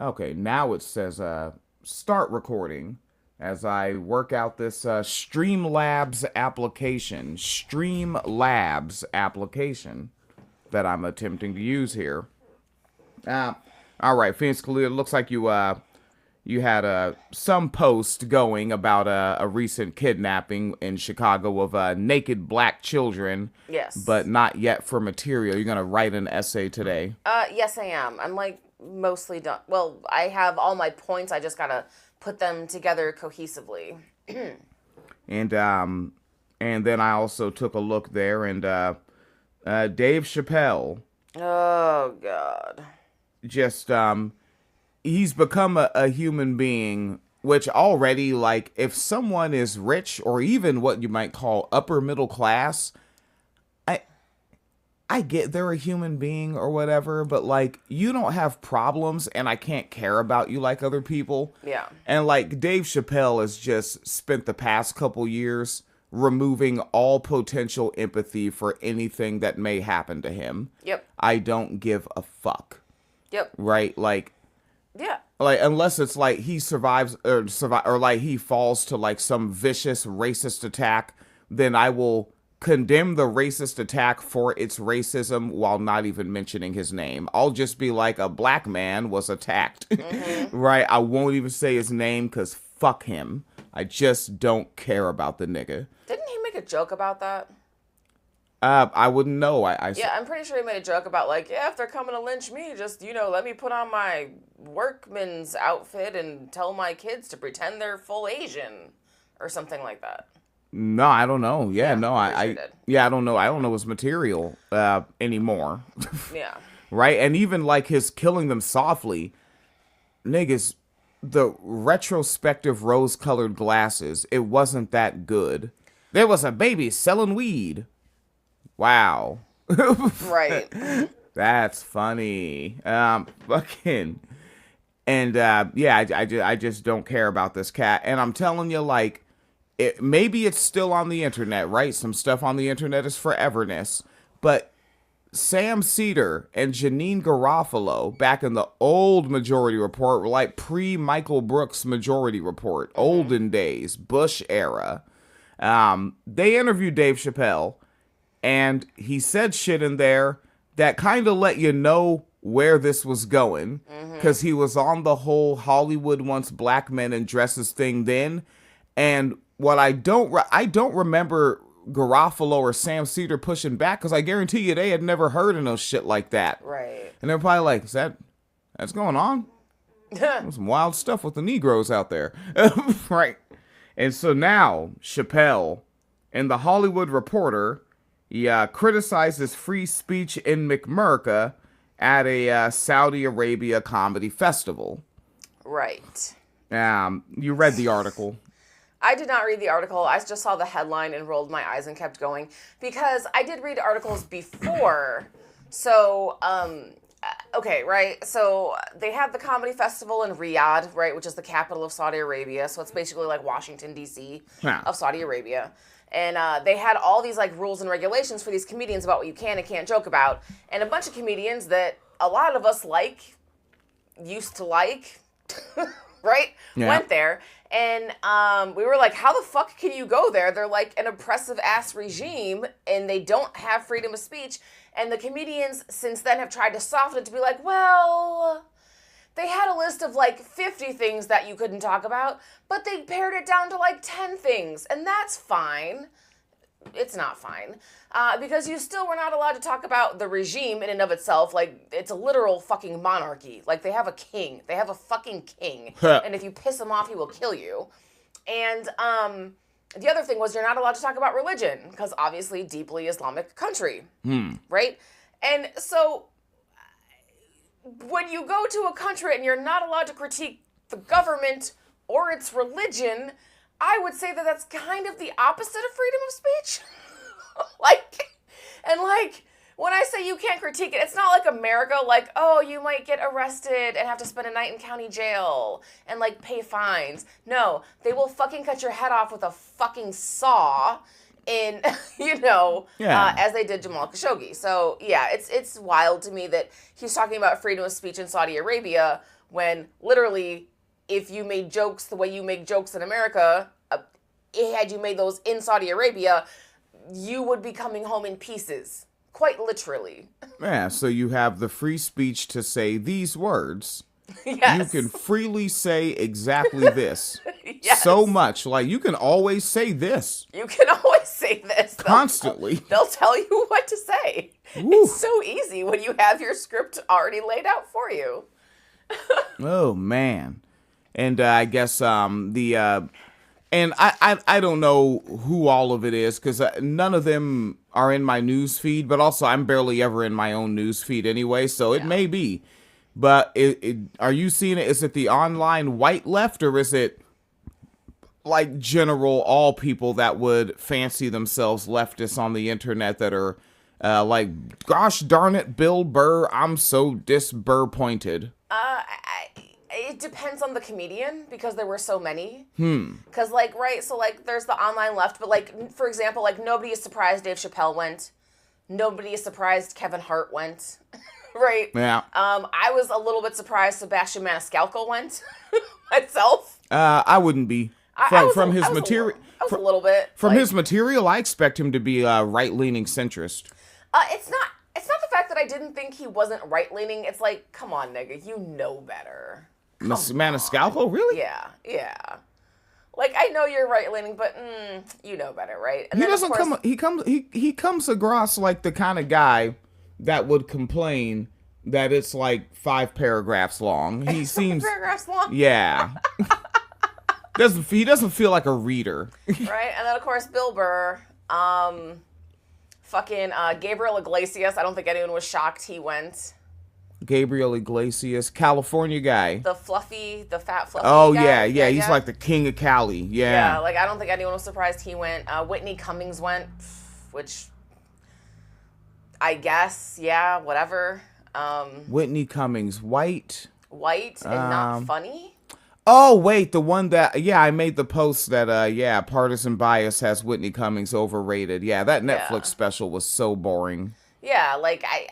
Okay, now it says start recording as I work out this Streamlabs application. Streamlabs application that I'm attempting to use here. Uh, all right, Phoenix Khalil, it looks like you had some post going about a recent kidnapping in Chicago of naked black children, but Yes. not yet for material. You're gonna write an essay today. Yes, I am. I'm like mostly done. Well, I have all my points. I just gotta put them together cohesively. and and then I also took a look there, and Dave Chappelle Oh God. just he's become a human being, which already, like, if someone is rich or even what you might call upper middle class, I I get they're a human being or whatever, but like you don't have problems and I can't care about you like other people. Yeah. And like Dave Chappelle has just spent the past couple years removing all potential empathy for anything that may happen to him. Yep. I don't give a fuck. Yep. Right? Yeah. Like unless it's like he survive or like he falls to like some vicious racist attack, then I will condemn the racist attack for its racism while not even mentioning his name. I'll just be like, a black man was attacked. Mm-hmm. Right? I won't even say his name because fuck him. I just don't care about the nigga. Didn't he make a joke about that? I wouldn't know. Yeah, I'm pretty sure he made a joke about like, yeah, if they're coming to lynch me, just let me put on my workman's outfit and tell my kids to pretend they're full Asian or something like that. No, I don't know. Yeah, no, I'm pretty sure he did. yeah, I don't know. I don't know his material anymore. Yeah. Right? And even like his killing them softly, niggas, the retrospective rose-colored glasses, it wasn't that good. There was a baby selling weed. Wow. Right. That's funny. Fucking. And yeah, I just don't care about this cat. And I'm telling you, like, maybe it's still on the internet, right? Some stuff on the internet is foreverness. But Sam Cedar and Janine Garofalo back in the old Majority Report were like pre-Michael Brooks Majority Report, olden days, Bush era. They interviewed Dave Chappelle, and he said shit in there that kind of let you know where this was going, because he was on the whole Hollywood wants black men in dresses thing then. And what I don't remember Garofalo or Sam Cedar pushing back, because I guarantee you they had never heard of no shit like that. Right. And they're probably like, that's going on? There's some wild stuff with the Negroes out there. Right. And so now, Chappelle, in the Hollywood Reporter, he criticizes free speech in McMurka at a Saudi Arabia comedy festival. Right. You read the article. I did not read the article. I just saw the headline and rolled my eyes and kept going because I did read articles before. So, okay, right? So they had the comedy festival in Riyadh, right, which is the capital of Saudi Arabia. So it's basically like Washington, D.C. Yeah. of Saudi Arabia. And they had all these like rules and regulations for these comedians about what you can and can't joke about. And a bunch of comedians that a lot of us used to like, right? Yeah. Went there. And we were like, how the fuck can you go there? They're like an oppressive ass regime and they don't have freedom of speech. And the comedians since then have tried to soften it to be like, well, they had a list of like 50 things that you couldn't talk about, but they pared it down to like 10 things. And that's fine. It's not fine. Because you still were not allowed to talk about the regime in and of itself. Like, it's a literal fucking monarchy. Like, they have a king. They have a fucking king. And if you piss him off, he will kill you. And the other thing was you're not allowed to talk about religion, because obviously deeply Islamic country. Right? And so when you go to a country and you're not allowed to critique the government or its religion, I would say that that's kind of the opposite of freedom of speech. When I say you can't critique it, it's not like America, like, oh, you might get arrested and have to spend a night in county jail and, like, pay fines. No, they will fucking cut your head off with a fucking saw in, Yeah. as they did Jamal Khashoggi. So yeah, it's wild to me that he's talking about freedom of speech in Saudi Arabia when literally, if you made jokes the way you make jokes in America, had you made those in Saudi Arabia, you would be coming home in pieces, quite literally. Yeah, so you have the free speech to say these words. Yes. You can freely say exactly this. Yes. So much. Like, you can always say this. You can always say this. Constantly. They'll tell you what to say. Woo. It's so easy when you have your script already laid out for you. Oh, man. And I guess and I don't know who all of it is, because none of them are in my news feed, but also I'm barely ever in my own news feed anyway, so it may be. But are you seeing it? Is it the online white left, or is it like general all people that would fancy themselves leftists on the internet that are like, gosh darn it, Bill Burr, I'm so dis-Burr-pointed? It depends on the comedian, because there were so many. Because, like, right, so, like, there's the online left, but, like, for example, like, nobody is surprised Dave Chappelle went. Nobody is surprised Kevin Hart went. Right? Yeah. I was a little bit surprised Sebastian Maniscalco went myself. I wouldn't be. From his material. I was a little bit. From his material, I expect him to be a right-leaning centrist. It's not the fact that I didn't think he wasn't right-leaning. It's like, come on, nigga, you know better. Maniscalco, really? Yeah. Like, I know you're right-leaning, but you know better, right? And he then, doesn't come. He comes across like the kind of guy that would complain that it's like 5 paragraphs long. He seems 5 paragraphs long. Yeah. He doesn't feel like a reader. Right, and then of course Bill Burr, fucking Gabriel Iglesias. I don't think anyone was shocked he went. Gabriel Iglesias, California guy. The fat fluffy Oh guy. yeah. He's like the king of Cali. Yeah, like I don't think anyone was surprised he went. Whitney Cummings went, which I guess, yeah, whatever. Whitney Cummings, white and not funny. Oh wait, the one that I made the post that Partisan Bias has Whitney Cummings overrated. Yeah, that Netflix special was so boring. Yeah, like I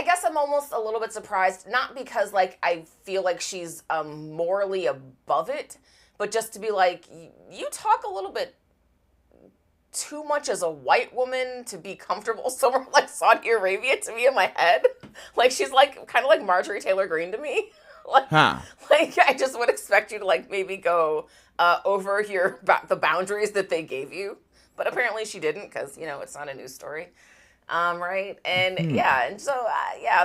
guess I'm almost a little bit surprised, not because like I feel like she's morally above it, but just to be like, you talk a little bit too much as a white woman to be comfortable somewhere like Saudi Arabia to me in my head. Like she's like kind of like Marjorie Taylor Greene to me. Like I just would expect you to like maybe go over the boundaries that they gave you, but apparently she didn't, because it's not a news story. Right? And and so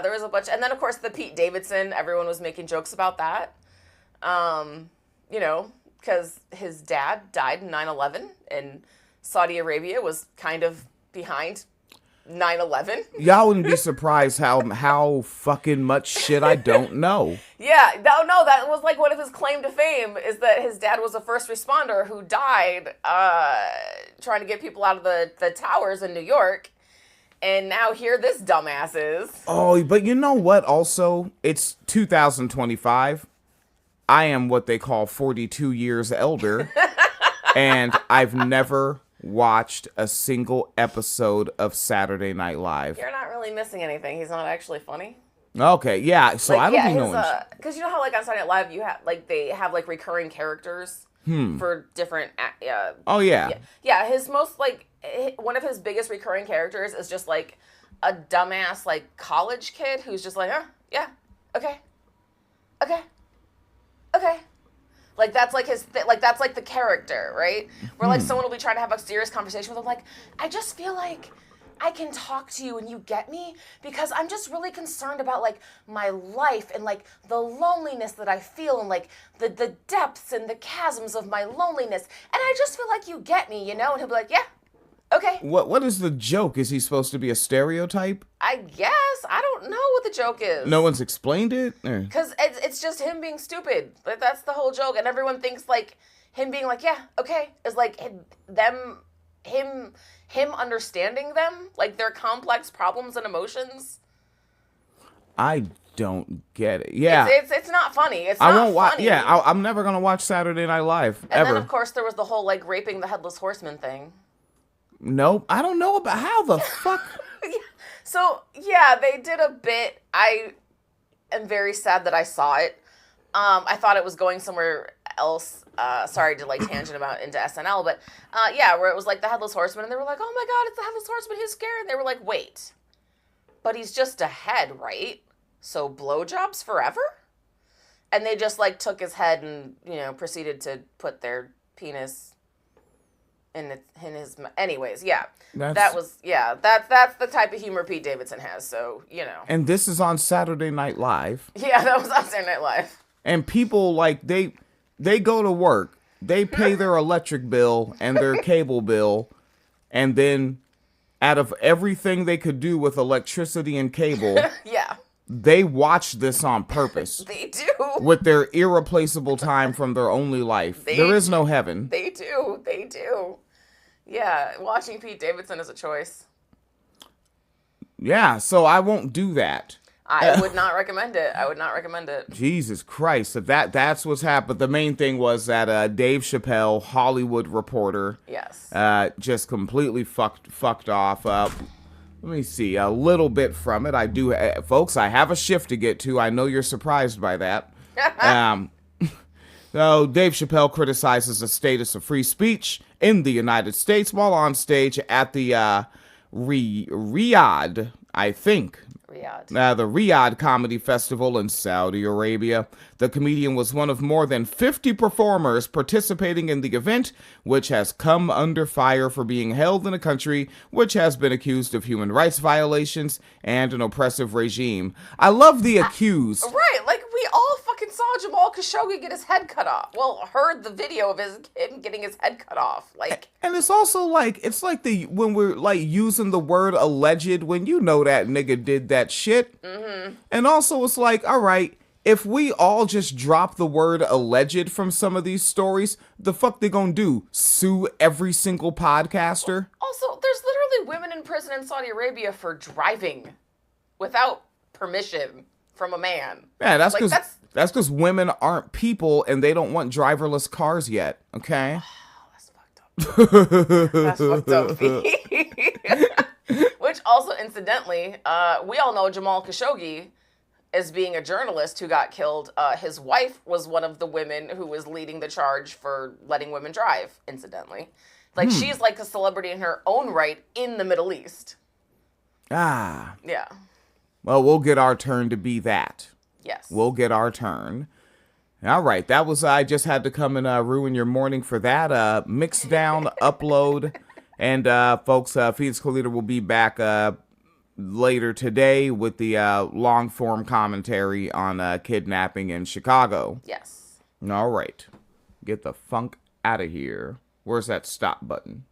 there was a bunch, and then of course the Pete Davidson, everyone was making jokes about that. Because his dad died in 9/11, and Saudi Arabia was kind of behind 9/11. Y'all wouldn't be surprised how fucking much shit I don't know. Yeah, no, that was like one of his claim to fame, is that his dad was a first responder who died trying to get people out of the towers in New York. And now here this dumbass is. Oh, but you know what? Also, it's 2025. I am what they call 42 years elder. And I've never watched a single episode of Saturday Night Live. You're not really missing anything. He's not actually funny. Okay, yeah. So I don't know. Because you know how like on Saturday Night Live you have like they have like recurring characters for different. Oh yeah. Yeah. His most like one of his biggest recurring characters is just like a dumbass like college kid who's just like, yeah, okay. Like that's like that's like the character, right? Where like someone will be trying to have a serious conversation with him, like, I just feel like I can talk to you and you get me, because I'm just really concerned about like my life and like the loneliness that I feel and like the depths and the chasms of my loneliness, and I just feel like you get me, And he'll be like, yeah, okay. What is the joke? Is he supposed to be a stereotype? I guess. I don't know what the joke is. No one's explained it? Because it's just him being stupid. Like, that's the whole joke. And everyone thinks, like, him being like, yeah, okay, is like him understanding them, like their complex problems and emotions. I don't get it. Yeah. It's not funny. It's I not won't watch. funny. Yeah, I'm never gonna watch Saturday Night Live And ever. then of course there was the whole like raping the headless horseman thing. Nope. I don't know about how the fuck. So yeah, they did a bit. I am very sad that I saw it. I thought it was going somewhere else. Sorry to like tangent about into SNL, but yeah, where it was like the headless horseman, and they were like, "Oh my god, it's the headless horseman! He's scary!" And they were like, "Wait, but he's just a head, right? So blowjobs forever?" And they just like took his head and proceeded to put their penis in his. Anyways, yeah, that's the type of humor Pete Davidson has. So And this is on Saturday Night Live. Yeah, that was on Saturday Night Live. And people like they go to work, they pay their electric bill and their cable bill, and then out of everything they could do with electricity and cable, Yeah, they watch this on purpose. they do. With their irreplaceable time from their only life. There is no heaven. They do. They do. Yeah, watching Pete Davidson is a choice. Yeah, so I won't do that. I would not recommend it. I would not recommend it. Jesus Christ. If that's what's happened. The main thing was that Dave Chappelle, Hollywood reporter, Yes. just completely fucked off. Let me see a little bit from it. I do, folks, I have a shift to get to. I know you're surprised by that. So Dave Chappelle criticizes the status of free speech in the United States while on stage at the Riyadh, I think. The Riyadh Comedy Festival in Saudi Arabia. The comedian was one of more than 50 performers participating in the event, which has come under fire for being held in a country which has been accused of human rights violations and an oppressive regime. I love the accused. Right, like we all fucking saw Jamal Khashoggi get his head cut off. Well, heard the video of him getting his head cut off. Like, and it's also like when we're like using the word alleged when you know that nigga did that shit. Mm-hmm. And also it's like, all right, if we all just drop the word alleged from some of these stories, the fuck they gonna do? Sue every single podcaster? Also, there's literally women in prison in Saudi Arabia for driving without permission from a man. Yeah, that's because women aren't people and they don't want driverless cars yet. Okay. Oh, that's fucked up. That's fucked up. Which also, incidentally, we all know Jamal Khashoggi as being a journalist who got killed. His wife was one of the women who was leading the charge for letting women drive, incidentally. Like, she's like a celebrity in her own right in the Middle East. Ah. Yeah. Well, we'll get our turn to be that. Yes. We'll get our turn. All right. That was, I just had to come and ruin your morning for that. Mix down, upload. And, folks, Phoenix Colita will be back later today with the long-form commentary on kidnapping in Chicago. Yes. All right. Get the funk out of here. Where's that stop button?